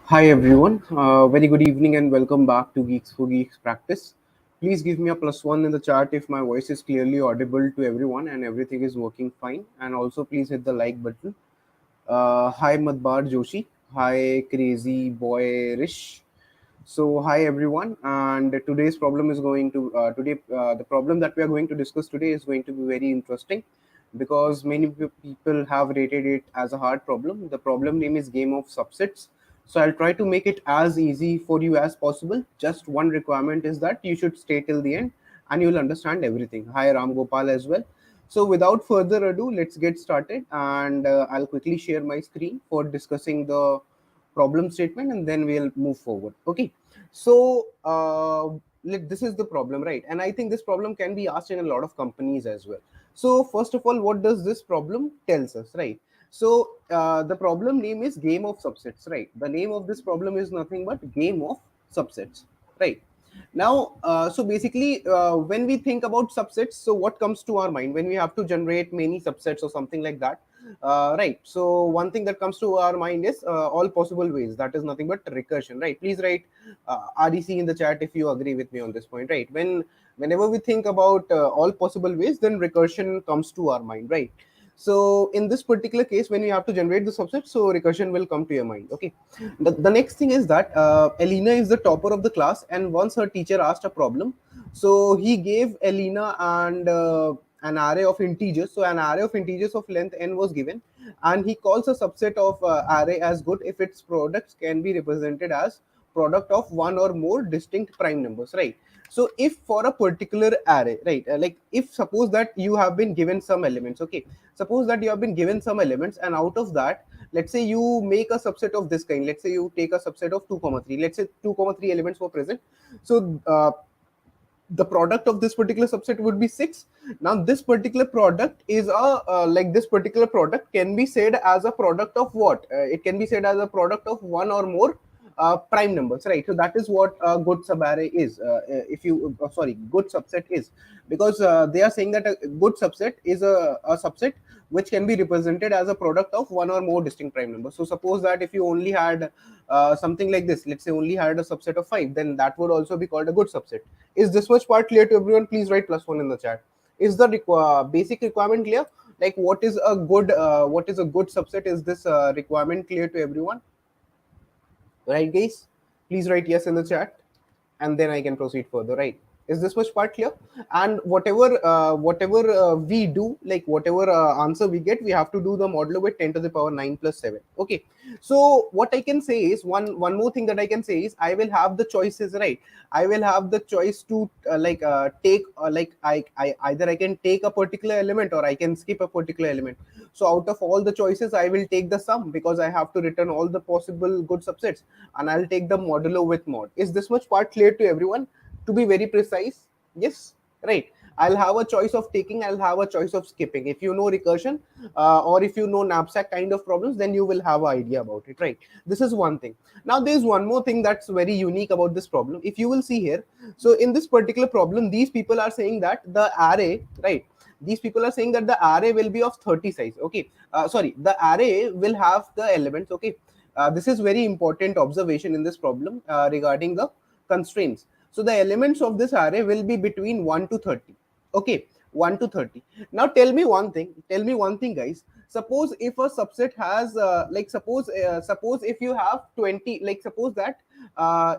Hi everyone, very good evening and welcome back to Geeks for Geeks practice. Please give me a +1 in the chat if my voice is clearly audible to everyone and everything is working fine. And also please hit the like button. Hi Madbar Joshi. Hi Crazy Boy Rish. So hi everyone, and today's problem is going to the problem that we are going to discuss today is going to be very interesting because many people have rated it as a hard problem. The problem name is game of subsets. So I'll try to make it as easy for you as possible. Just one requirement is that you should stay till the end and you'll understand everything. Hi Ram Gopal as well. So without further ado, let's get started, and I'll quickly share my screen for discussing the problem statement and then we'll move forward. Okay, so this is the problem, right? And I think this problem can be asked in a lot of companies as well. So first of all, what does this problem tells us, right? So the problem name is game of subsets, right? The name of this problem is nothing but game of subsets, right? Now so basically when we think about subsets, so what comes to our mind when we have to generate many subsets or something like that? Right, so one thing that comes to our mind is all possible ways. That is nothing but recursion, right? Please write REC in the chat if you agree with me on this point, right? Whenever we think about all possible ways, then recursion comes to our mind, right? So in this particular case, when you have to generate the subset, so recursion will come to your mind. Okay, the next thing is that Elena is the topper of the class, and once her teacher asked a problem, so he gave Elena and an array of integers. So an array of integers of length n was given, and he calls a subset of array as good if its products can be represented as product of one or more distinct prime numbers, right? So if for a particular array, right, like if suppose that you have been given some elements, okay, suppose that you have been given some elements, and out of that, let's say you make a subset of this kind. Let's say you take a subset of 2 comma 3. Let's say 2 comma 3 elements were present. So the product of this particular subset would be 6. Now this particular product is a like this particular product can be said as a product of what? It can be said as a product of one or more prime numbers, right? So that is what a good subarray is. If you sorry, good subset is, because they are saying that a good subset is a subset which can be represented as a product of one or more distinct prime numbers. So suppose that if you only had something like this, let's say only had a subset of 5, then that would also be called a good subset. Is this much part clear to everyone? Please write +1 in the chat. Is the basic requirement clear? Like what is a good subset? Is this requirement clear to everyone? Right, guys? Please write yes in the chat, and then I can proceed further. Right? Is this much part clear? And whatever we do, like whatever answer we get, we have to do the modulo with 10 to the power 9 plus 7. Okay. So what I can say is one more thing that I can say is I will have the choices, right? I will have the choice to take I either I can take a particular element or I can skip a particular element. So out of all the choices, I will take the sum because I have to return all the possible good subsets, and I'll take the modulo with mod. Is this much part clear to everyone? To be very precise, yes, right. I'll have a choice of taking, I'll have a choice of skipping. If you know recursion or if you know knapsack kind of problems, then you will have an idea about it, right? This is one thing. Now there's one more thing that's very unique about this problem. If you will see here, so in this particular problem, these people are saying that the array, right, these people are saying that the array will be of 30 size. Okay, sorry, the array will have the elements. Okay, this is very important observation in this problem regarding the constraints. So the elements of this array will be between 1 to 30. Okay, 1 to 30. Now tell me one thing. Tell me one thing, guys. Suppose if a subset has suppose if you have 20, like suppose that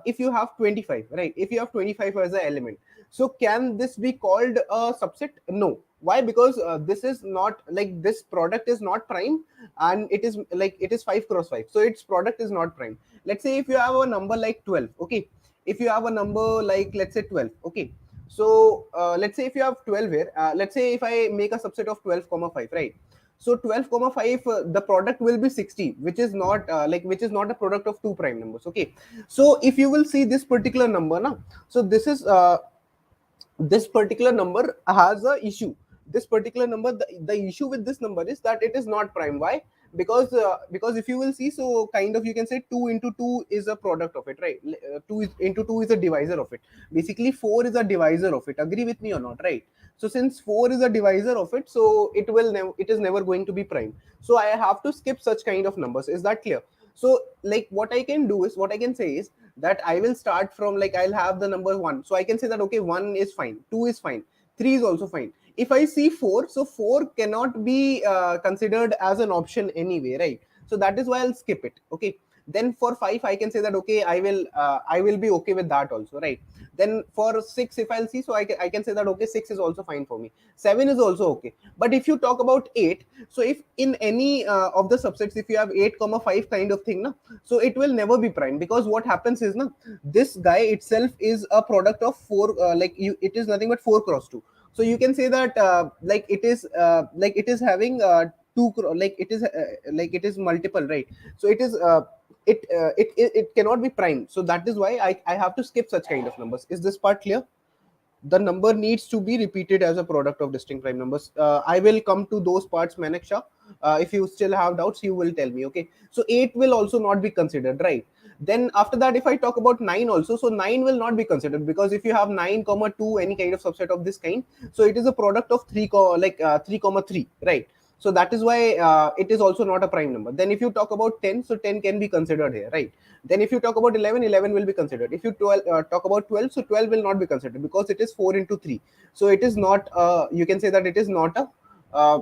if you have 25, right? If you have 25 as an element, so can this be called a subset? No. Why? Because this is not, like, this product is not prime, and it is like it is 5 cross 5, so its product is not prime. Let's say if you have a number like 12. Okay, if you have a number like, let's say 12. Okay, so let's say if you have 12 here, let's say if I make a subset of 12 comma 5, right? So 12 comma 5, the product will be 60, which is not which is not a product of two prime numbers. Okay, so if you will see this particular number now, so this particular number has a issue. This particular number, the issue with this number is that it is not prime. Why? Because if you will see, so kind of you can say 2 into 2 is a product of it, right? 2 into 2 is a divisor of it. Basically 4 is a divisor of it. Agree with me or not, right? So since 4 is a divisor of it, so it is never going to be prime. So I have to skip such kind of numbers. Is that clear? So like what I can do is, what I can say is that I will start from, like, I'll have the number 1, so I can say that okay, 1 is fine, 2 is fine, 3 is also fine. If I see 4, so 4 cannot be considered as an option anyway, right? So that is why I'll skip it. Okay, then for 5 I can say that okay, I will be okay with that also, right? Then for 6, if I'll see, so I can say that okay, 6 is also fine for me, 7 is also okay. But if you talk about 8, so if in any of the subsets, if you have 8 comma 5 kind of thing na, so it will never be prime, because what happens is na, this guy itself is a product of 4, it is nothing but 4 cross 2. So you can say that like it is having like it is multiple, right? So it is it cannot be prime. So that is why I have to skip such kind of numbers. Is this part clear? The number needs to be repeated as a product of distinct prime numbers. I will come to those parts, Maneksha. If you still have doubts, you will tell me. Okay. So 8 will also not be considered, right? Then after that, if I talk about 9 also, so 9 will not be considered, because if you have 9 comma 2, any kind of subset of this kind, so it is a product of 3 3 comma 3, right? So that is why it is also not a prime number. Then if you talk about 10, so 10 can be considered here, right? Then if you talk about 11, 11 will be considered. If you talk about 12, so 12 will not be considered, because it is 4 into 3. So it is not you can say that uh,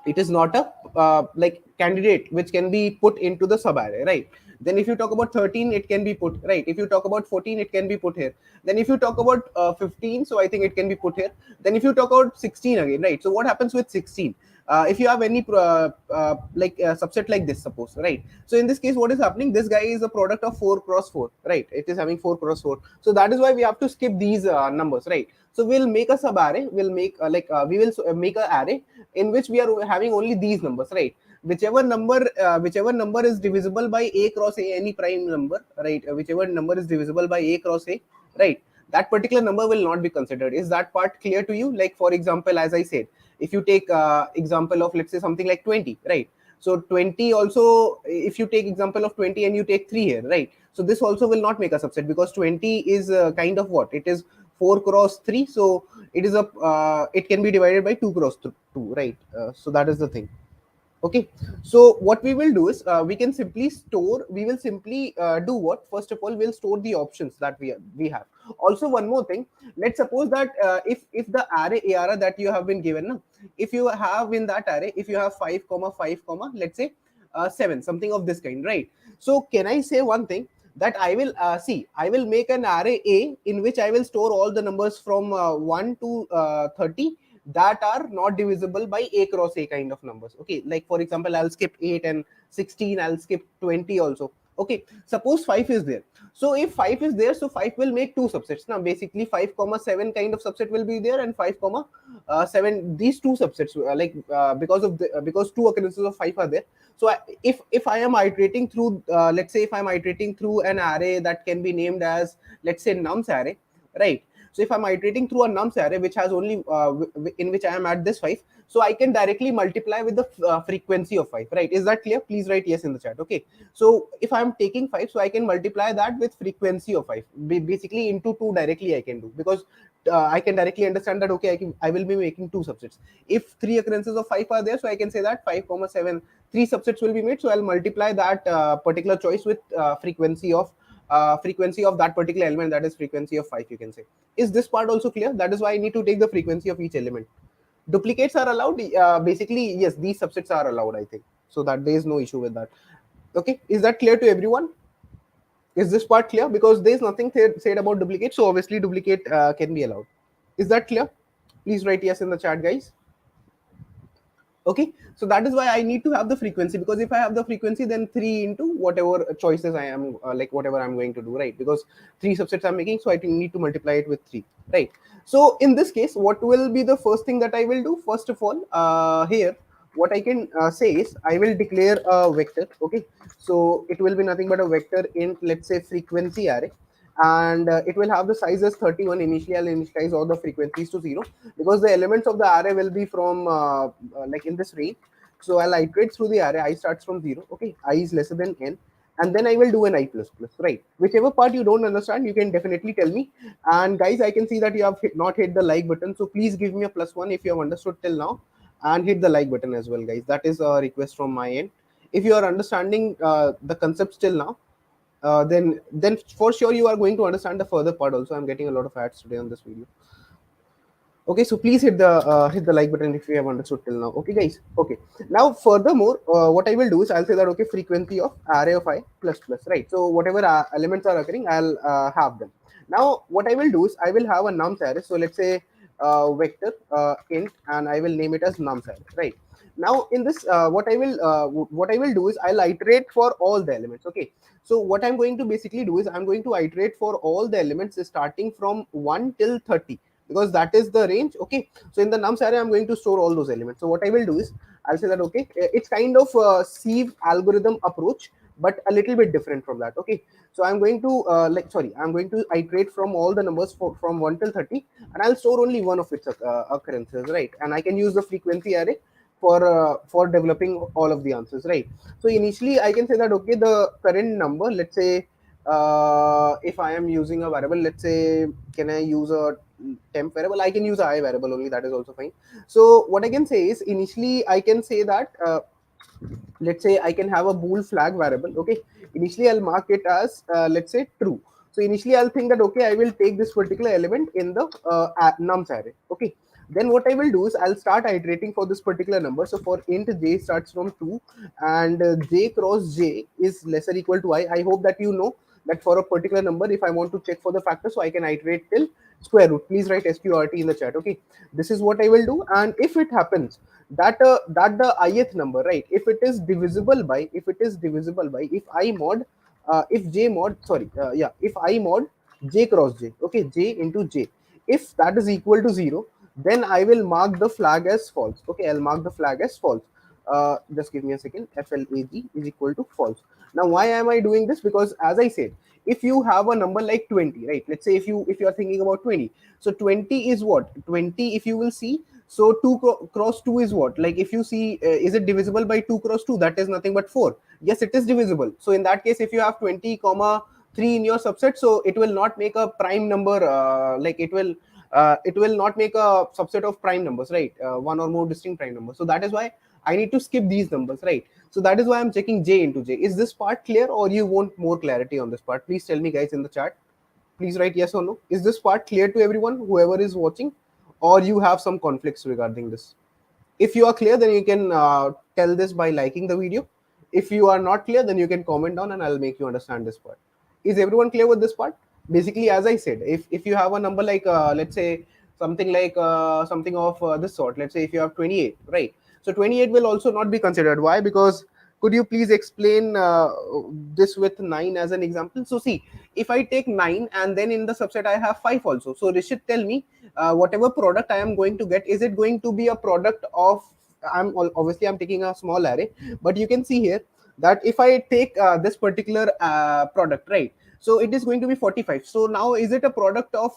it is not a like candidate which can be put into the sub array, right? Then if you talk about 13, it can be put, right? If you talk about 14, it can be put here. Then if you talk about 15, so I think it can be put here. Then if you talk about 16 again, right? So what happens with 16? If you have any subset like this, suppose, right? So in this case, what is happening, this guy is a product of 4 cross 4, right? It is having 4 cross 4. So that is why we have to skip these numbers, right? So we'll make a sub array, we'll make we will make a array in which we are having only these numbers, right? Whichever number is divisible by a cross a, any prime number, right? Whichever number is divisible by a cross a, right? That particular number will not be considered. Is that part clear to you? Like, for example, as I said, if you take example of, let's say, something like 20, right? So 20 also, if you take example of 20 and you take 3 here, right? So this also will not make a subset, because 20 is kind of what? It is 4 cross 3. So it is a it can be divided by 2 cross 2, right? So that is the thing. Okay, so what we will do is we will simply do what? First of all, we'll store the options that we have. Also, one more thing, let's suppose that if the array ARA that you have been given, na, if you have in that array, if you have 5 comma 5 comma, let's say 7, something of this kind, right? So can I say one thing, that I will make an array A in which I will store all the numbers from 1 to 30 that are not divisible by a cross a kind of numbers. Okay, like for example, I'll skip 8 and 16, I'll skip 20 also. Okay, suppose 5 is there. So if 5 is there, so 5 will make two subsets. Now basically 5 comma 7 kind of subset will be there, and 5 comma 7, these two subsets because two occurrences of 5 are there. So if I am iterating through let's say if I'm iterating through an array that can be named as, let's say, nums array, right? So if I'm iterating through a nums array which has only in which I am at this 5, so I can directly multiply with the frequency of 5, right? Is that clear? Please write yes in the chat. Okay, so if I'm taking 5, so I can multiply that with frequency of 5, basically into 2 directly I can do, because I can directly understand that okay, I will be making two subsets. If three occurrences of 5 are there, so I can say that 5 comma 7, three subsets will be made. So I'll multiply that particular choice with frequency of that particular element, that is frequency of 5, you can say. Is this part also clear? That is why I need to take the frequency of each element. Duplicates are allowed, basically yes, these subsets are allowed, I think, so that there is no issue with that. Okay, is that clear to everyone? Is this part clear? Because there is nothing said about duplicate, so obviously duplicate can be allowed. Is that clear? Please write yes in the chat, guys. Okay, so that is why I need to have the frequency, because if I have the frequency, then 3 into whatever choices I am whatever I'm going to do, right? Because three subsets I'm making, so I need to multiply it with 3, right? So in this case, what will be the first thing that I will do? First of all, here what I can say is I will declare a vector. Okay, so it will be nothing but a vector in, let's say, frequency array, and it will have the size as 31. Initially I'll initialize all the frequencies to 0, because the elements of the array will be from like in this range. So I'll iterate through the array. I starts from 0. Okay, I is lesser than n, and then I will do an I plus plus, right? Whichever part you don't understand, you can definitely tell me. And guys, I can see that you have not hit the like button, so please give me a +1 if you have understood till now, and hit the like button as well, guys. That is a request from my end. If you are understanding the concept still now, then for sure you are going to understand the further part also. I'm getting a lot of ads today on this video. Okay, so please hit the like button if you have understood till now. Okay, guys. Okay. Now, furthermore, what I will do is I'll say that okay, frequency of array of I plus plus, right? So whatever elements are occurring, I'll have them. Now, what I will do is I will have a nums array. So let's say vector int, and I will name it as nums array, right? Now, in this, what I will do is I'll iterate for all the elements. Okay. So what I'm going to basically do is I'm going to iterate for all the elements starting from 1 till 30, because that is the range. Okay, so in the nums array I'm going to store all those elements. So what I will do is I'll say that okay, it's kind of a sieve algorithm approach, but a little bit different from that. Okay, so I'm going to I'm going to iterate from all the numbers from 1 till 30, and I'll store only one of its occurrences, right? And I can use the frequency array for developing all of the answers, right? So initially I can say that okay, the current number, let's say if I am using a variable, let's say, can I use a temp variable? I can use a I variable only, that is also fine. So what I can say is initially I can say that let's say I can have a bool flag variable. Okay, initially I'll mark it as let's say true. So initially I'll think that okay, I will take this particular element in the nums array. Okay, then what I will do is I'll start iterating for this particular number. So for int j starts from 2, and j cross j is lesser equal to I hope that you know that for a particular number, if I want to check for the factor, so I can iterate till square root. Please write sqrt in the chat. Okay, this is what I will do. And if it happens that the ith number, right, if it is divisible by, if I mod if j mod, sorry, if I mod j cross j, okay, j into j, if that is equal to 0, then I will mark the flag as false. Okay, I'll mark the flag as false. Just give me a second. Flag is equal to false. Now why am I doing this? Because as I said, if you have a number like 20, right, let's say if you are thinking about 20, so 20 is what, 20, if you will see, so 2 cross 2 is what, like if you see, is it divisible by 2 cross 2? That is nothing but 4. Yes, it is divisible. So in that case, if you have 20 comma 3 in your subset, so it will not make a prime number, it will not make a subset of prime numbers, right? One or more distinct prime numbers. So that is why I need to skip these numbers, right? So that is why I'm checking j into j. Is this part clear, or you want more clarity on this part? Please tell me, guys, in the chat. Please write yes or no. Is this part clear to everyone, whoever is watching, or you have some conflicts regarding this? If you are clear, then you can tell this by liking the video. If you are not clear, then you can comment down and I'll make you understand this part. Is everyone clear with this part? Basically, as I said, if you have a number like let's say something like something of this sort, let's say if you have 28, right? So 28 will also not be considered. Why? Because could you please explain this with 9 as an example? So see, if I take 9 and then in the subset I have 5 also, so Rishit, tell me, whatever product I am going to get, is it going to be a product of, obviously I'm taking a small array, but you can see here that if I take this particular product, right, so it is going to be 45. So now is it a product of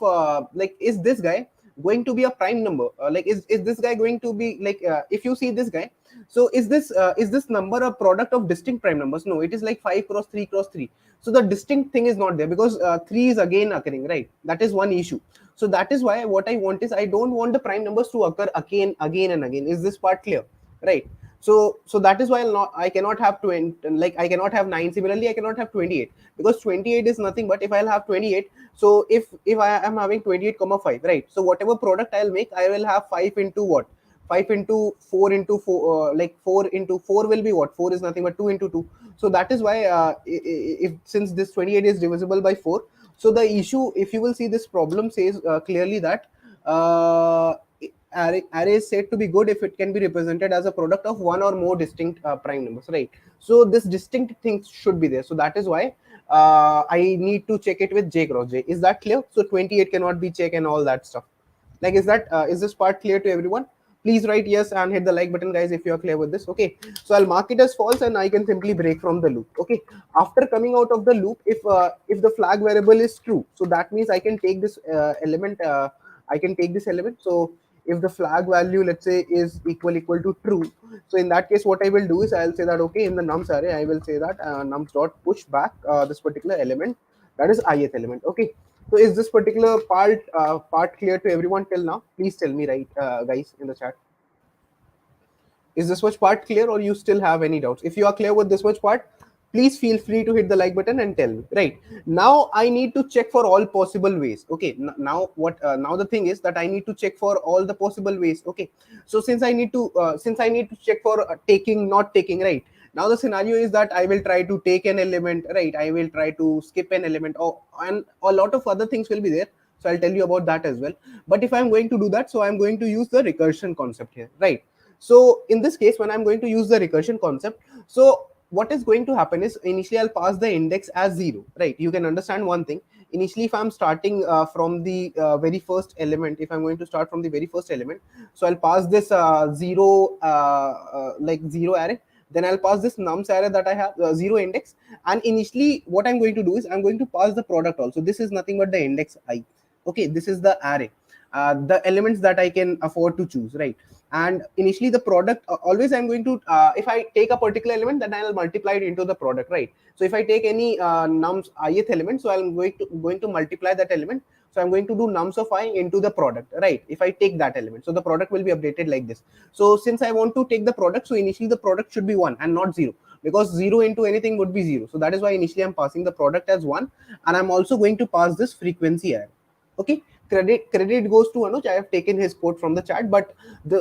like, is this guy going to be a prime number? Like is this guy going to be like, if you see this guy, so is this number a product of distinct prime numbers? No, it is like 5 cross 3 cross 3. So the distinct thing is not there, because 3 is again occurring, right? That is one issue. So that is why what I want is, I don't want the prime numbers to occur again and again. Is this part clear? Right. So that is why I cannot have 20, like I cannot have 9. Similarly, I cannot have 28, because 28 is nothing but, if I'll have 28, so if I am having 28 comma 5, right, so whatever product I'll make, I will have 5 into what, 5 into 4 into 4, like 4 into 4 will be what, 4 is nothing but 2 into 2. So that is why if since this 28 is divisible by 4, so the issue, if you will see, this problem says clearly that uh, array is said to be good if it can be represented as a product of one or more distinct prime numbers, right? So this distinct things should be there. So that is why I need to check it with j cross j. Is that clear? So 28 cannot be checked and all that stuff. Like, is this part clear to everyone? Please write yes and hit the like button, guys, if you are clear with this. Okay, so I'll mark it as false and I can simply break from the loop. Okay, after coming out of the loop, if the flag variable is true, so that means I can take this element, so if the flag value, let's say, is equal to true, so in that case what I will do is I'll say that okay, in the nums array I will say that nums dot push back this particular element, that is ith element. Okay, so is this particular part clear to everyone till now? Please tell me, right, guys, in the chat. Is this much part clear, or you still have any doubts? If you are clear with this much part, please feel free to hit the like button and tell me. Right now, I need to check for all possible ways. Okay, now what? Now the thing is that I need to check for all the possible ways. Okay, so since I need to check for taking, not taking. Right now, the scenario is that I will try to take an element. Right, I will try to skip an element, and a lot of other things will be there. So I'll tell you about that as well. But if I'm going to do that, so I'm going to use the recursion concept here. Right, so in this case, when I'm going to use the recursion concept, so what is going to happen is initially I'll pass the index as 0. Right, you can understand one thing. Initially, if I'm starting from the very first element, if I'm going to start from the very first element, so I'll pass this 0 like 0 array. Then I'll pass this nums array that I have 0 index. And initially what I'm going to do is I'm going to pass the product also. This is nothing but the index I. Okay, this is the array, the elements that I can afford to choose. Right, and initially the product, always I'm going to if I take a particular element, then I'll multiply it into the product. Right, so if I take any nums ith element, so I'm going to multiply that element. So I'm going to do nums of I into the product. Right, if I take that element, so the product will be updated like this. So since I want to take the product, so initially the product should be 1 and not 0, because 0 into anything would be 0. So that is why initially I'm passing the product as 1, and I'm also going to pass this frequency array. Okay, credit goes to Anuj. I have taken his quote from the chat, but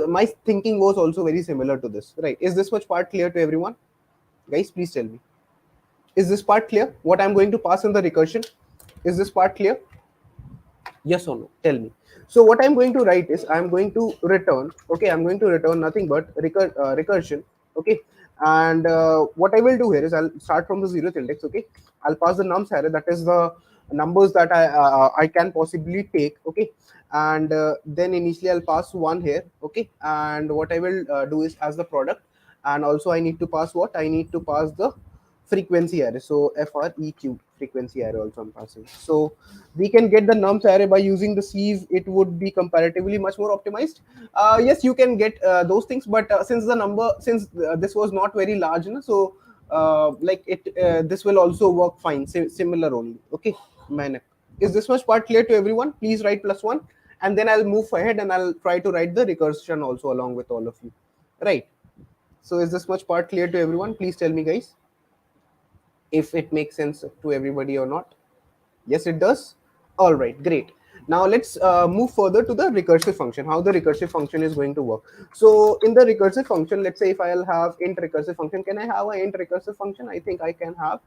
my thinking was also very similar to this. Right, is this much part clear to everyone? Guys, please tell me, is this part clear, what I'm going to pass in the recursion? Is this part clear? Yes or no? Tell me. So what I'm going to write is I'm going to return. Okay, I'm going to return nothing but recursion. Okay, and what I will do here is I'll start from the 0th index. Okay, I'll pass the nums array, that is the numbers that I can possibly take. Okay, and then initially I'll pass 1 here. Okay, and what I will do is as the product, and also I need to pass what? I need to pass the frequency array. So freq frequency array also I'm passing. So we can get the nums array by using the sieve. It would be comparatively much more optimized. Yes, you can get those things, but since this was not very large, so like this will also work fine, similar only. Okay, man, is this much part clear to everyone? Please write +1, and then I'll move ahead and I'll try to write the recursion also along with all of you. Right, so is this much part clear to everyone? Please tell me, guys, if it makes sense to everybody or not. Yes, it does. All right, great. Now let's move further to the recursive function, how the recursive function is going to work. So in the recursive function, let's say if I'll have int recursive function, can I have an int recursive function? I think I can have,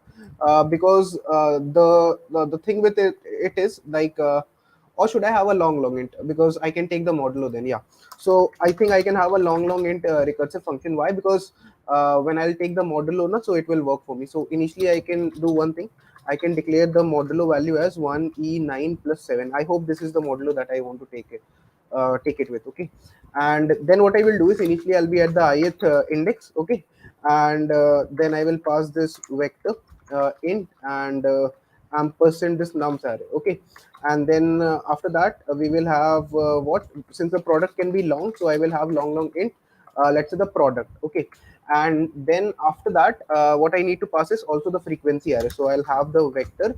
because the thing with it is like, or should I have a long int, because I can take the modulo then. Yeah, so I think I can have a long int recursive function. Why? Because when I'll take the modulo, so it will work for me. So initially I can do one thing. I can declare the modulo value as 1e9 plus 7. I hope this is the modulo that I want to take it with. Okay, and then what I will do is initially I'll be at the ith index. Okay, and then I will pass this vector int and ampersand this nums array. Okay, and then after that we will have what, since the product can be long, so I will have long int, let's say the product. Okay, and then after that what I need to pass is also the frequency array. So I'll have the vector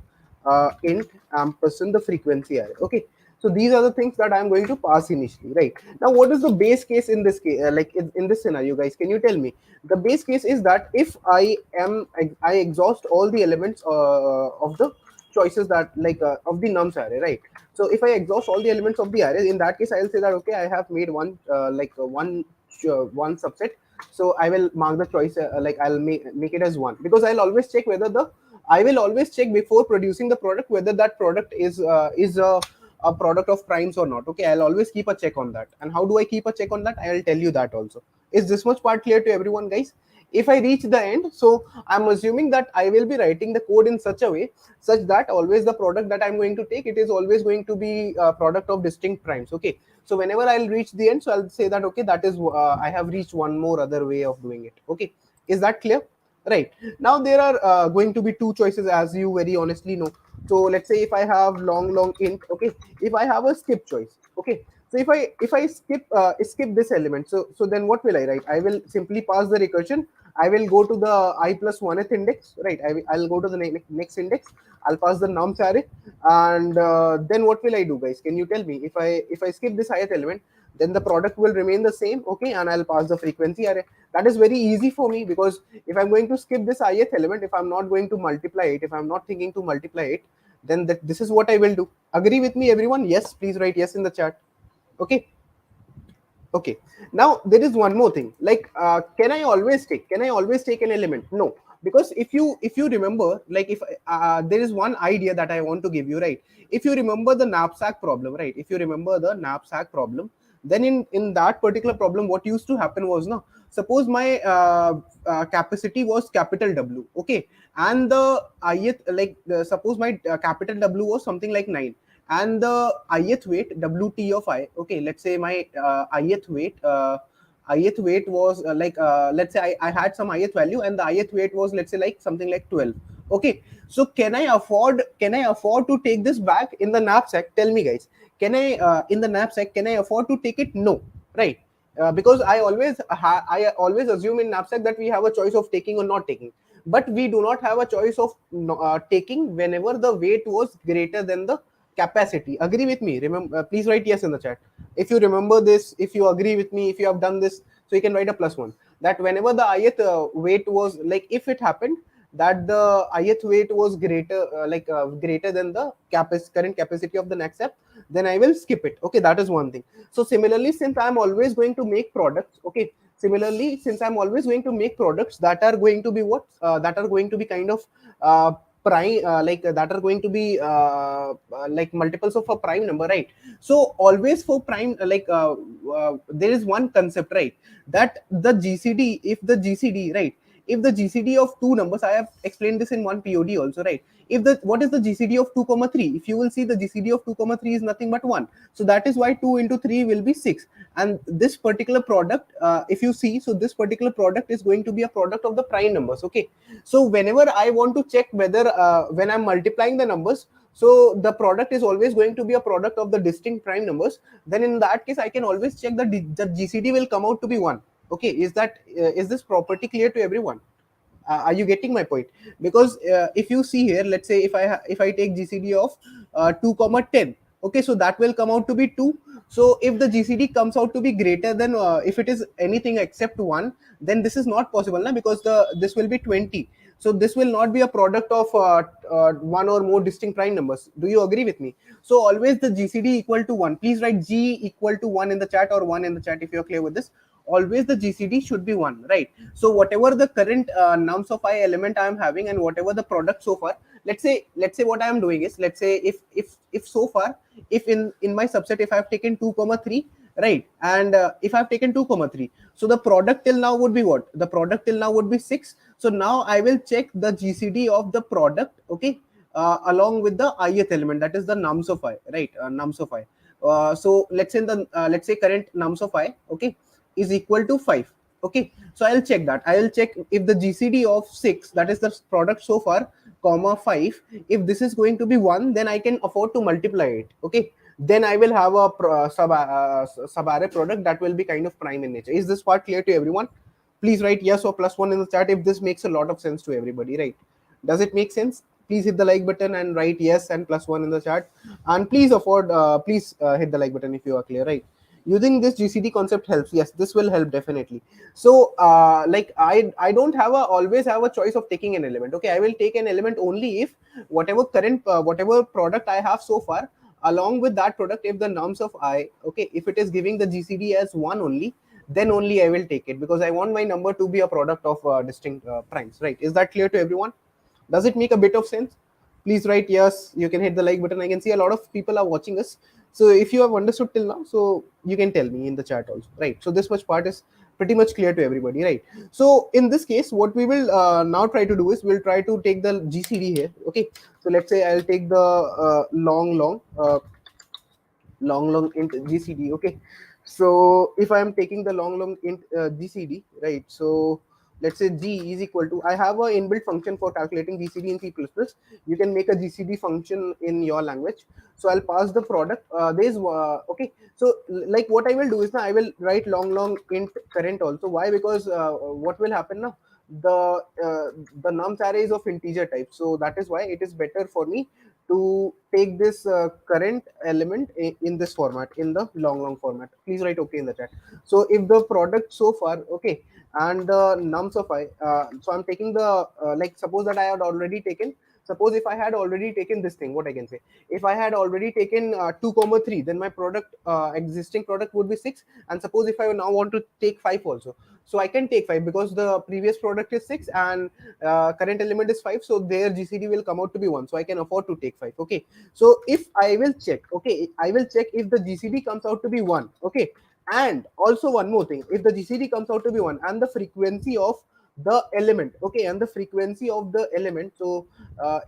int ampersand the frequency array. Okay, so these are the things that I'm going to pass initially. Right, now what is the base case in this case, like in this scenario, guys? Can you tell me? The base case is that if I exhaust all the elements of the choices that like of the nums array. Right, so if I exhaust all the elements of the array, in that case I'll say that okay, I have made one subset. So I will mark the choice like I'll make it as 1, because I'll always check whether I will always check before producing the product whether that product is a product of primes or not. Okay, I'll always keep a check on that. And how do I keep a check on that? I'll tell you that also. Is this much part clear to everyone, guys? If I reach the end, so I'm assuming that I will be writing the code in such a way such that always the product that I'm going to take, it is always going to be a product of distinct primes. Okay, so whenever I'll reach the end, so I'll say that okay, that is I have reached one more other way of doing it. Okay, is that clear? Right, now there are going to be two choices, as you very honestly know. So let's say if I have long int. Okay, if I have a skip choice. Okay, so if I skip this element, so then what will I write? I will simply pass the recursion. I will go to the I plus 1th index. Right, I'll go to the next index. I'll pass the nums array, and then what will I do, guys? Can you tell me? If I skip this ith element, then the product will remain the same, okay, and I'll pass the frequency array. That is very easy for me, because if I'm going to skip this ith element, if I'm not going to multiply it, if I'm not thinking to multiply it, then this is what I will do. Agree with me, everyone? Yes, please write yes in the chat. Okay. Okay, now there is one more thing, like can I always take an element? No, because if you remember, like if there is one idea that I want to give you, right? If you remember the knapsack problem, right? If you remember the knapsack problem, then in that particular problem, what used to happen was, no, suppose my capacity was capital W, okay, and the ith, like suppose my capital W was something like 9, and the ith weight wt of I, okay, let's say my ith weight was let's say I had some ith value, and the ith weight was, let's say, like something like 12. Okay, so can I afford to take this back in the knapsack? Tell me, guys, can I in the knapsack, can I afford to take it? No, right? Because I always assume in knapsack that we have a choice of taking or not taking, but we do not have a choice of taking whenever the weight was greater than the capacity. Agree with me? Remember, please write yes in the chat if you remember this, if you agree with me, if you have done this. So you can write a +1, that whenever the ith weight was, like, if it happened that the ith weight was greater than the current capacity of the next step, then I will skip it. Okay, that is one thing. So similarly, since I'm always going to make products, okay, similarly, since I'm always going to make products that are going to be that are going to be kind of prime, that are going to be like multiples of a prime number, right? So always for prime, there is one concept, right, that the gcd, if the gcd, right, if the gcd of two numbers, I have explained this in one pod also, right? If the what is the gcd of 2 comma 3? If you will see, the gcd of 2 comma 3 is nothing but 1. So that is why 2 into 3 will be 6. And this particular product, if you see, so this particular product is going to be a product of the prime numbers. Okay, so whenever I want to check whether when I'm multiplying the numbers, so the product is always going to be a product of the distinct prime numbers, then in that case I can always check that the gcd will come out to be 1. Okay, is this property clear to everyone? Are you getting my point? Because if you see here, let's say if I take gcd of 2 comma 10, okay, so that will come out to be 2. So if the gcd comes out to be greater than, if it is anything except 1, then this is not possible now, because this will be 20. So this will not be a product of one or more distinct prime numbers. Do you agree with me? So always the gcd equal to 1. Please write g equal to 1 in the chat, or 1 in the chat if you're clear with this. Always the gcd should be 1, right? So whatever the current nums of I element I am having, and whatever the product so far, let's say what I am doing is, let's say if so far, if in my subset, if I have taken 2 comma 3, right, and if I've taken 2 comma 3, so the product till now would be what? The product till now would be 6. So now I will check the gcd of the product, okay, along with the ith element, that is the nums of I, right? Nums of I. So let's say current nums of I, okay, is equal to 5. Okay, so I'll check that. I'll check if the gcd of 6, that is the product so far, comma 5, if this is going to be 1, then I can afford to multiply it. Okay, then I will have a sub array product that will be kind of prime in nature. Is this part clear to everyone? Please write yes or +1 in the chat if this makes a lot of sense to everybody, right? Does it make sense? Please hit the like button and write yes and +1 in the chat. And please hit the like button if you are clear, right? Using this gcd concept helps. Yes, this will help definitely. So I don't always have a choice of taking an element. Okay, I will take an element only if whatever product I have so far, along with that product, if the nums of I, okay, if it is giving the gcd as 1 only, then only I will take it, because I want my number to be a product of distinct primes, right? Is that clear to everyone? Does it make a bit of sense? Please write yes. You can hit the like button. I can see a lot of people are watching us. So if you have understood till now, so you can tell me in the chat also, right? So this much part is pretty much clear to everybody, right? So in this case, what we will now try to do is, we'll try to take the GCD here. Okay, so let's say I'll take the long int GCD. Okay, so if I am taking the long int GCD, right? So let's say g is equal to, I have a inbuilt function for calculating GCD in C++. You can make a GCD function in your language. So I'll pass the product. Okay, so like what I will do is now I will write long int current also. Why? Because what will happen now, the nums array is of integer type, so that is why it is better for me to take this current element in this format, in the long format. Please write okay in the chat. So if the product so far, okay, and the nums of I, so I'm taking the like, suppose that I had already taken, suppose if I had already taken this thing, what I can say, if I had already taken 2 comma 3, then my product, existing product would be 6. And suppose if I now want to take 5 also, so I can take 5 because the previous product is 6 and current element is 5, so their GCD will come out to be 1, so I can afford to take 5. Okay, so if I will check, okay, I will check if the GCD comes out to be 1. Okay, and also one more thing, if the GCD comes out to be 1 and the frequency of the element, okay, and the frequency of the element, so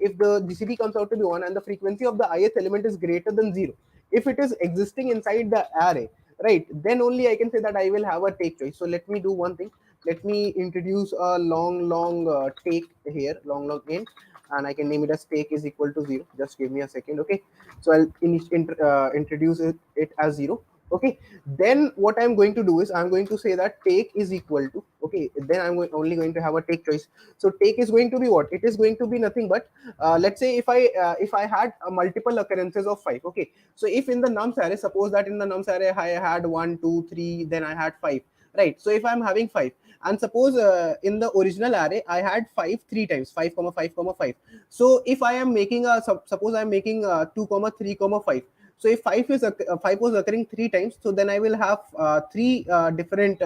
if the GCD comes out to be 1 and the frequency of the ith element is greater than 0, if it is existing inside the array, right, then only I can say that I will have a take choice. So let me do one thing, let me introduce a long take here, long int, and I can name it as take is equal to 0. Just give me a second. Okay, so I'll introduce it as 0. Okay, then what I'm going to do is I'm going to say that take is equal to, okay, then I'm only going to have a take choice. So take is going to be what? It is going to be nothing but let's say if I had multiple occurrences of 5. Okay, so if in the nums array, suppose that in the nums array I had 1 2 3, then I had 5, right? So if I'm having 5, and suppose in the original array I had 5 three times, 5 comma 5 comma 5. So if I am making a suppose I'm making 2 comma 3 comma 5, so if 5 was occurring three times, so then I will have three different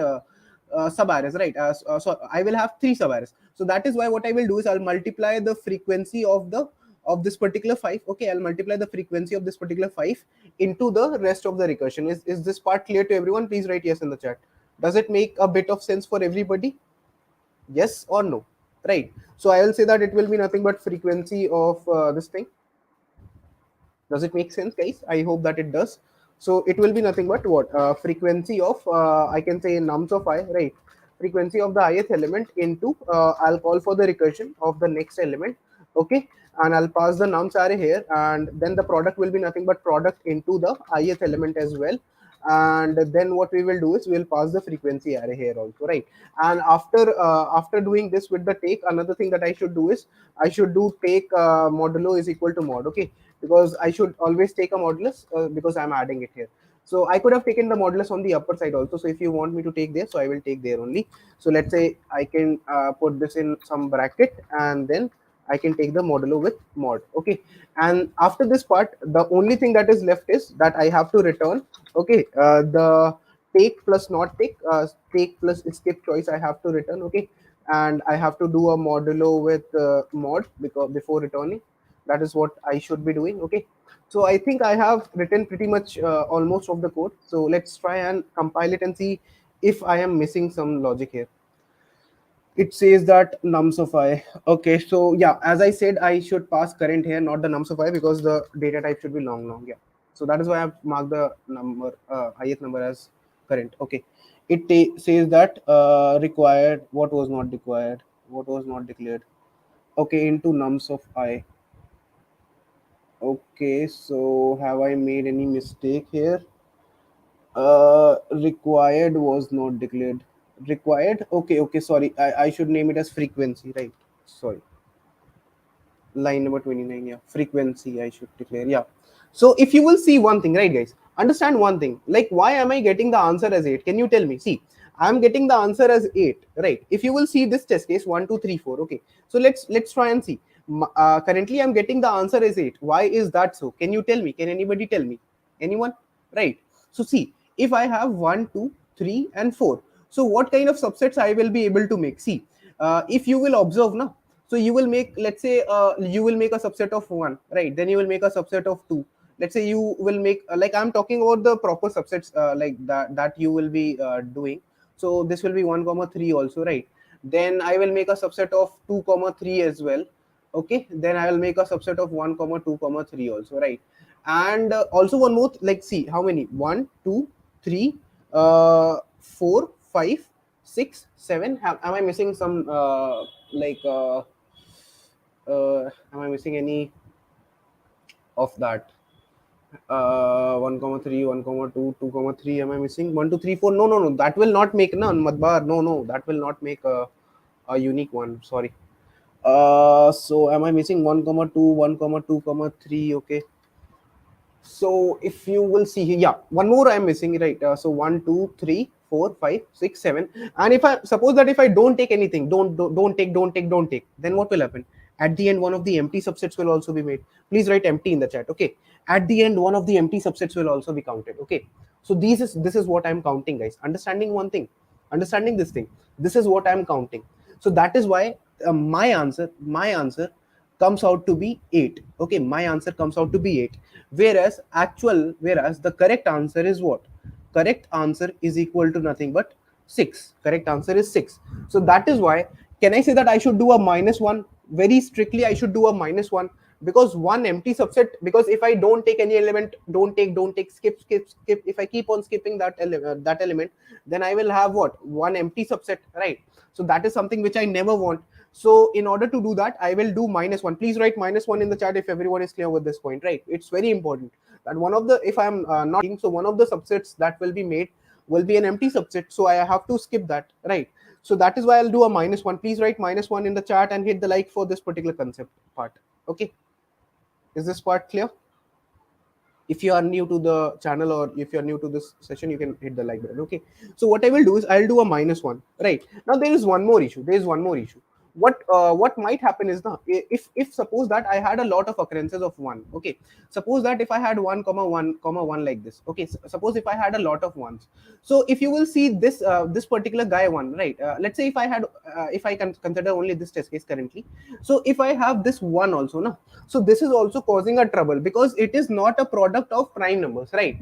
sub arrays, right? So I will have three sub arrays. So that is why what I will do is I'll multiply the frequency of this particular 5. Okay, I'll multiply the frequency of this particular 5 into the rest of the recursion. Is this part clear to everyone? Please write yes in the chat. Does it make a bit of sense for everybody? Yes or no? Right. So I will say that it will be nothing but frequency of this thing. Does it make sense, guys? I hope that it does. So it will be nothing but what? Frequency of, I can say nums of I, right? Frequency of the ith element into, I'll call for the recursion of the next element. Okay, and I'll pass the nums array here, and then the product will be nothing but product into the ith element as well. And then what we will do is we'll pass the frequency array here also, right? And after doing this with the take, another thing that I should do is I should do take modulo is equal to mod. Okay, because I should always take a modulus because I'm adding it here. So I could have taken the modulus on the upper side also. So if you want me to take there, so I will take there only. So let's say I can put this in some bracket, and then I can take the modulo with mod. Okay, and after this part, the only thing that is left is that I have to return. Okay, the take plus not take, take plus skip choice I have to return. Okay, and I have to do a modulo with mod because before returning, that is what I should be doing. Okay, so I think I have written pretty much almost of the code. So let's try and compile it and see if I am missing some logic here. It says that nums of I. Okay, so yeah, as I said, I should pass current here, not the nums of I, because the data type should be long. Yeah, so that is why I've marked the number ith number as current. Okay, it says that required, what was not required, what was not declared. Okay, into nums of I. Okay, so have I made any mistake here? Required was not declared. Required. Okay, sorry. I should name it as frequency, right? Sorry. Line number 29. Yeah, frequency I should declare. Yeah. So if you will see one thing, right, guys, understand one thing. Like, why am I getting the answer as 8? Can you tell me? See, I'm getting the answer as 8, right? If you will see this test case 1, 2, 3, 4. Okay, so let's try and see. Currently I'm getting the answer as 8. Why is that so? Can you tell me? Can anybody tell me? Anyone? Right. So see, if I have 1, 2, 3, and 4, so what kind of subsets I will be able to make? See, if you will observe now, so you will make, let's say you will make a subset of 1, right? Then you will make a subset of 2. Let's say you will make like, I'm talking about the proper subsets like that you will be doing. So this will be 1 comma 3 also, right? Then I will make a subset of 2 comma 3 as well. Okay, then I will make a subset of 1 comma 2 comma 3 also, right? And also one more, like, see how many, 1 2 3 4 5 6 7. Am I missing some like am I missing any of that? 1 comma 3, 1 comma 2, 2 comma 3. Am I missing 1 2 3 4? No, that will not make none, Madbar. No, that will not make a unique one. Sorry. So am I missing 1 comma 2, 1 comma 2 comma 3? Okay. So if you will see here, yeah, one more I'm missing, right? So 1, 2, 3, 4, 5, 6, 7. And if I suppose that if I don't take anything, don't take, then what will happen? At the end, one of the empty subsets will also be made. Please write empty in the chat. Okay. At the end, one of the empty subsets will also be counted. Okay. So this is what I'm counting, guys. Understanding one thing, understanding this thing. This is what I'm counting. So that is why my answer comes out to be 8. Okay, my answer comes out to be 8, whereas the correct answer is what? Correct answer is equal to nothing but 6. Correct answer is 6. So that is why, can I say that I should do a -1? Very strictly I should do a -1, because one empty subset, because if I don't take any element, don't take, skip, if I keep on skipping that element, then I will have what? One empty subset, right? So that is something which I never want. So in order to do that, I will do -1. Please write -1 in the chat if everyone is clear with this point, right? It's very important that one of the, if I'm not, so one of the subsets that will be made will be an empty subset. So I have to skip that, right? So that is why I'll do a -1. Please write -1 in the chat and hit the like for this particular concept part. Okay. Is this part clear? If you are new to the channel or if you're new to this session, you can hit the like button. Okay. So what I will do is I'll do a -1, right? Now there is one more issue. What might happen is now, if suppose that I had a lot of occurrences of 1. Okay. Suppose that if I had 1 comma 1 comma 1 like this. Okay. Suppose if I had a lot of ones. So if you will see this particular guy 1, right? Let's say if I can consider only this test case currently. So if I have this 1 also, no, so this is also causing a trouble, because it is not a product of prime numbers, right?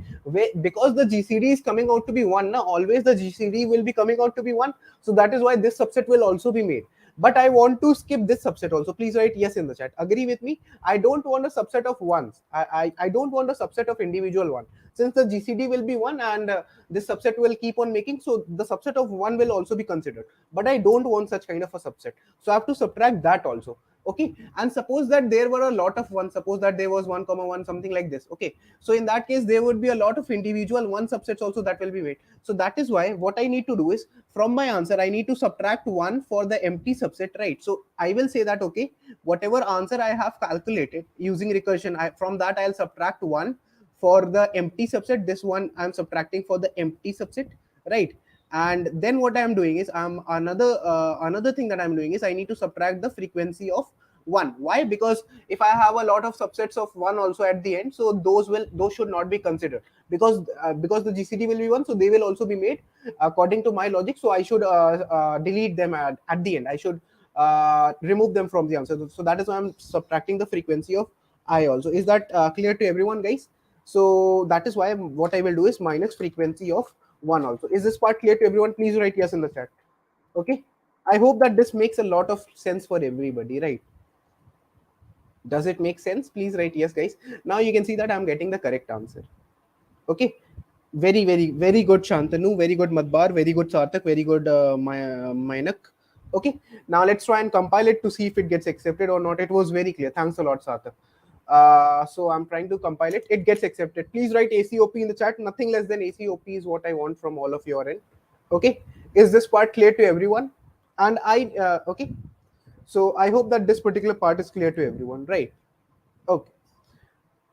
Because the GCD is coming out to be 1, now always the GCD will be coming out to be 1. So that is why this subset will also be made. But I want to skip this subset also. Please write yes in the chat. Agree with me? I don't want a subset of ones. I don't want a subset of individual one. Since the GCD will be 1 and this subset will keep on making, so the subset of 1 will also be considered. But I don't want such kind of a subset. So I have to subtract that also. Okay. And suppose that there were a lot of ones. Suppose that there was 1 comma 1, something like this. Okay. So in that case, there would be a lot of individual 1 subsets also that will be made. So that is why what I need to do is, from my answer, I need to subtract 1 for the empty subset, right? So I will say that, okay, whatever answer I have calculated using recursion, from that I'll subtract 1 for the empty subset. This one I'm subtracting for the empty subset, right? And then what I'm doing is, another thing that I'm doing is I need to subtract the frequency of 1. Why? Because if I have a lot of subsets of 1 also at the end, so those should not be considered, because the GCD will be 1, so they will also be made according to my logic. So I should delete them at the end. I should remove them from the answer. So that is why I'm subtracting the frequency of I also. Is that clear to everyone, guys? So that is why what I will do is minus frequency of 1 also. Is this part clear to everyone? Please write yes in the chat. Okay. I hope that this makes a lot of sense for everybody, right? Does it make sense? Please write yes, guys. Now you can see that I'm getting the correct answer. Okay. Very, very, very good, Shantanu. Very good, Madbar. Very good, Sarthak. Very good, Mainak. Okay. Now let's try and compile it to see if it gets accepted or not. It was very clear. Thanks a lot, Sarthak. So I'm trying to compile it. It gets accepted. Please write ACOP in the chat. Nothing less than ACOP is what I want from all of your end. Okay. Is this part clear to everyone? And okay. So I hope that this particular part is clear to everyone, right? Okay.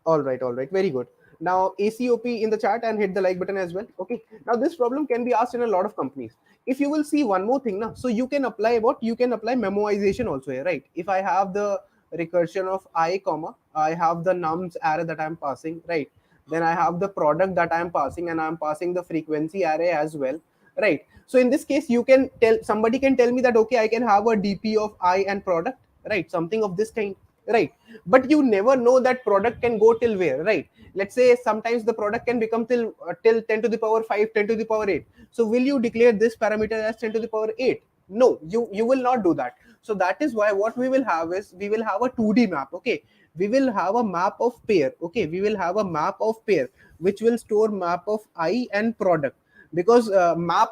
All right. Very good. Now ACOP in the chat and hit the like button as well. Okay. Now this problem can be asked in a lot of companies. If you will see one more thing now, so you can apply what? You can apply memoization also here, right? If I have the recursion of I comma, I have the nums array that I'm passing, right? Then I have the product that I'm passing, and I'm passing the frequency array as well, right? So in this case, you can tell, somebody can tell me that, okay, I can have a DP of I and product, right? Something of this kind, right? But you never know that product can go till where, right? Let's say sometimes the product can become till 10 to the power 5, 10 to the power 8. So will you declare this parameter as 10 to the power 8? No, you will not do that. So that is why what we will have is, we will have a 2D map. Okay, we will have a map of pair. Okay, we will have a map of pair which will store map of I and product, because map,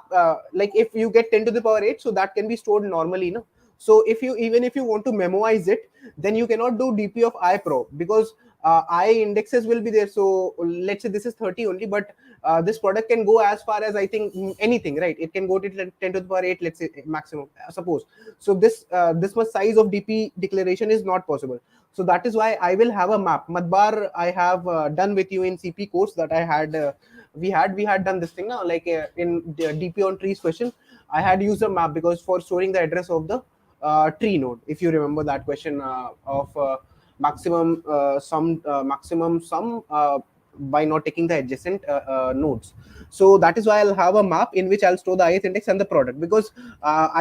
like if you get 10 to the power 8, so that can be stored normally, no? So if you, even if you want to memoize it, then you cannot do DP of I pro, because I indexes will be there. So let's say this is 30 only, but this product can go as far as, I think, anything, right? It can go to 10 to the power 8, let's say, maximum, suppose. So this much size of DP declaration is not possible. So that is why I will have a map. Madbar, I have done with you in CP course that I had. We had done this thing now, like in DP on trees question. I had used a map because for storing the address of the tree node. If you remember that question of maximum sum by not taking the adjacent nodes. So that is why I'll have a map in which I'll store the ith index and the product, because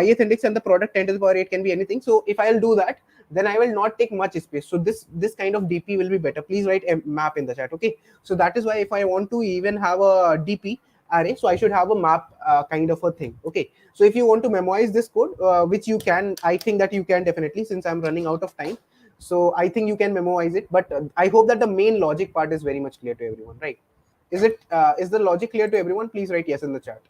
ith index and the product 10 to the power 8 can be anything. So if I'll do that, then I will not take much space. So this kind of DP will be better. Please write a map in the chat. Okay. So that is why if I want to even have a DP array, so I should have a map kind of a thing. Okay. So if you want to memorize this code, which you can, I think that you can definitely, since I'm running out of time. So I think you can memorize it, but I hope that the main logic part is very much clear to everyone, right? Is the logic clear to everyone? Please write yes in the chat.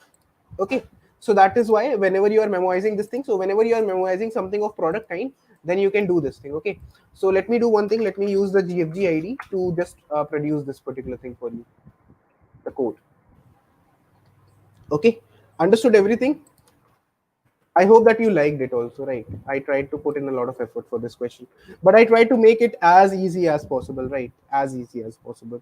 Okay. So that is why whenever you are memorizing this thing, so whenever you are memorizing something of product kind, then you can do this thing. Okay. So let me do one thing. Let me use the GFG ID to just produce this particular thing for you, the code. Okay. Understood everything? I hope that you liked it also, right? I tried to put in a lot of effort for this question, but I tried to make it as easy as possible, right? As easy as possible.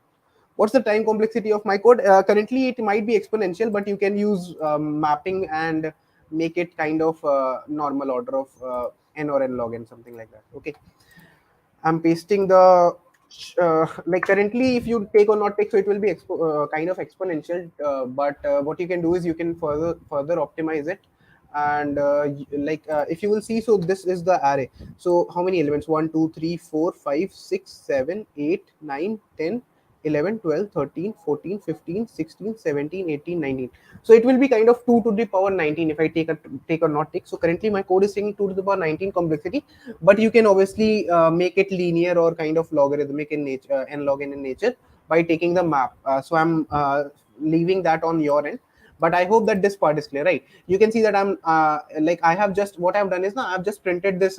What's the time complexity of my code? Currently, it might be exponential, but you can use mapping and make it kind of normal order of n or n log n, something like that. Okay. I'm pasting the like currently, if you take or not take, so it will be kind of exponential. But what you can do is you can further optimize it, and if you will see, so this is the array. So how many elements? 1, 2, 3, 4, 5, 6, 7, 8, 9, 10, 11, 12, 13, 14, 15, 16, 17, 18, 19. So it will be kind of 2 to the power 19 if I take or not take. So currently my code is taking 2 to the power 19 complexity, but you can obviously make it linear or kind of logarithmic in nature, n log n in nature, by taking the map. So I'm leaving that on your end, but I hope that this part is clear, right? You can see that I'm I have just, what I've done is now I've just printed this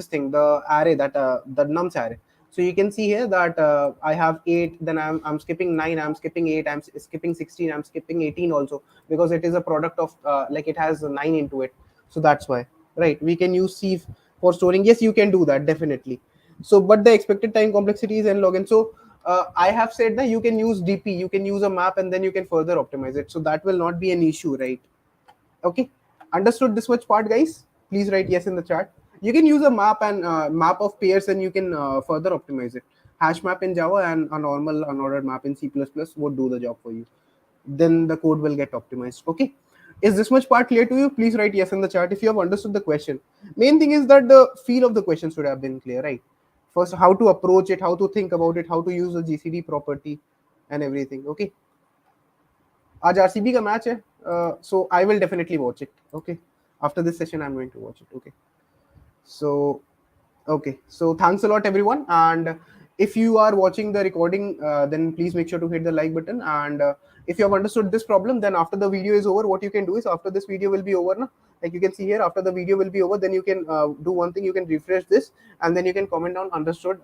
thing, the array, that the nums array. So you can see here that I have 8, then I'm skipping 9, I'm skipping 8, I'm skipping 16, I'm skipping 18 also, because it is a product of it has a 9 into it. So that's why, right? We can use C for storing. Yes, you can do that definitely. So but the expected time complexity is n log n. So I have said that you can use DP, you can use a map, and then you can further optimize it. So that will not be an issue, right? Okay. Understood this much part, guys? Please write yes in the chat. You can use a map and map of pairs, and you can further optimize it. Hash map in Java and a normal unordered map in C++ would do the job for you. Then the code will get optimized. Okay. Is this much part clear to you? Please write yes in the chat if you have understood the question. Main thing is that the feel of the question should have been clear, right? First, how to approach it, how to think about it, how to use the GCD property and everything. Okay. आज RCB का match है, so I will definitely watch it. Okay, after this session I'm going to watch it. Okay, so okay, so thanks a lot everyone, and if you are watching the recording, then please make sure to hit the like button, and if you have understood this problem, then after the video is over, what you can do is, after this video will be over na, like you can see here, after the video will be over, then you can do one thing, you can refresh this, and then you can comment down understood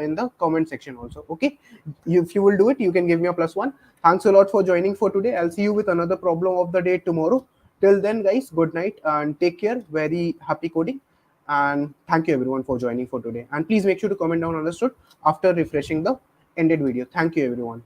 in the comment section also. Okay, if you will do it, you can give me a +1. Thanks a lot for joining for today. I'll see you with another problem of the day tomorrow. Till then, guys, good night and take care. Very happy coding. And thank you everyone for joining for today. And please make sure to comment down understood after refreshing the ended video. Thank you everyone.